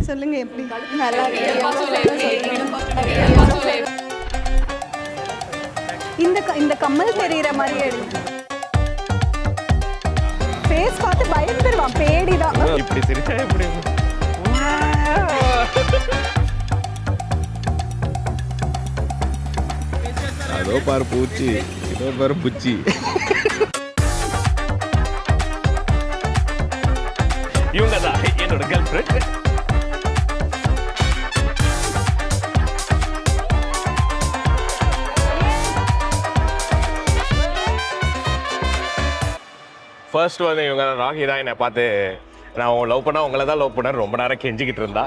சொல்லுங்க எப்படி நல்லா இந்த கம்மல் தெரியுற மாதிரி எடுங்க. ஃபேஸ் பார்த்து பயந்துருவான், பேடிதான். இப்படி சிரிச்சா எப்படி? அதோ பாரு பூச்சி, இதோ பாரு புச்சி. இவங்க தான் என்னோட கேர்ள் ஃப்ரெண்ட். ஃபர்ஸ்ட் வந்து இவங்க ராகி தான் என்னை பார்த்து நான் லவ் பண்ணா உங்களை தான் லவ் பண்ண ரொம்ப நேரம் கெஞ்சிக்கிட்டு இருந்தா.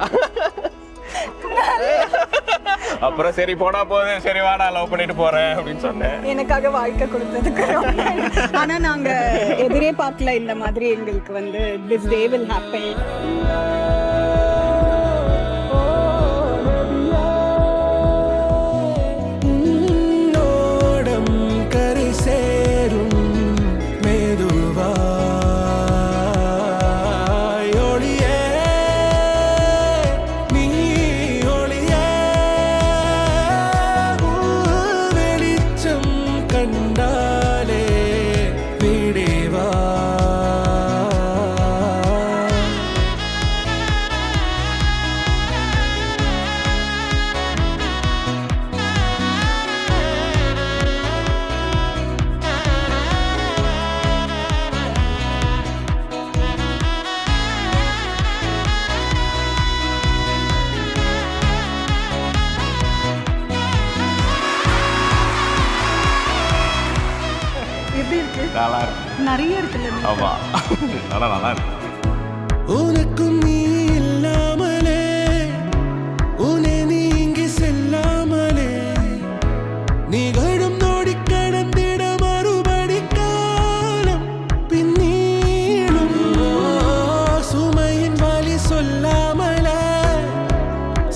அப்புறம் சரி போனா போது, சரி வாடா லவ் பண்ணிட்டு போறேன் அப்படின்னு சொன்னேன். எனக்காக வாழ்க்கை கொடுத்ததுக்கு. ஆனா நாங்க எதிரே பார்க்கல இந்த மாதிரி எங்களுக்கு வந்து this day will happen. நல்லா இருக்கு, நிறைய இருக்குல்ல. ஆமா, நல்லா இருக்கு. உனக்கும் நீ இல்லாமலே உன்னை நீங்கி செல்லாமலே நிகழும் நோடி கடந்திட மறுபடி காலம் பின்னீடும் சுமையின் வழி சொல்லாமலே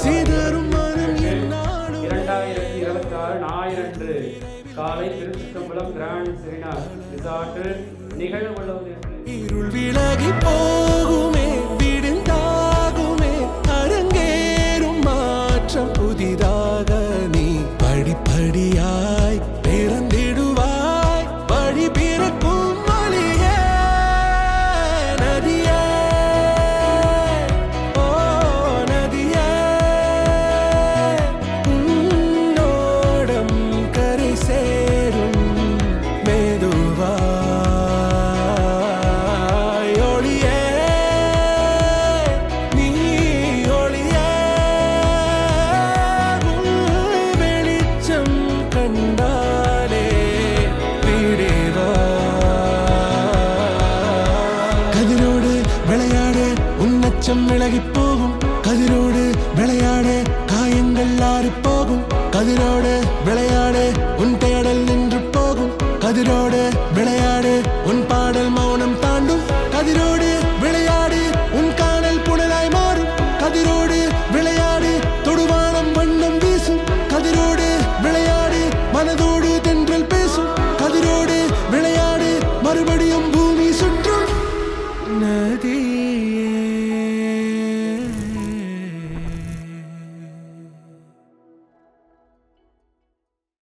சிதறும் மனம் என்னாலும். 2026 ஞாயிறன்று காலை திருச்சிற்றம்பலம் கிராண்ட் செமினார் ரிசார்ட்டில் நிகழ்வுள்ளது. இருள் விலகி போகுமே, விடுந்தாகுமே, அரங்கேறும் மாற்றம் புதிதாக நீ படிப்படியாய் பிறந்திடுவாய். வழி பிறக்கும் வழியே நதியே, ஓ நதியே, உன்னோடம் கரை சேரும் மெதுவா. விலகி போகும் கதிரோடு விளையாடு, காயங்கள் ஆறி போகும் கதிரோடு விளையாடு, உன் தேடல் நின்று போகும் கதிரோடு விளையாடு, உன்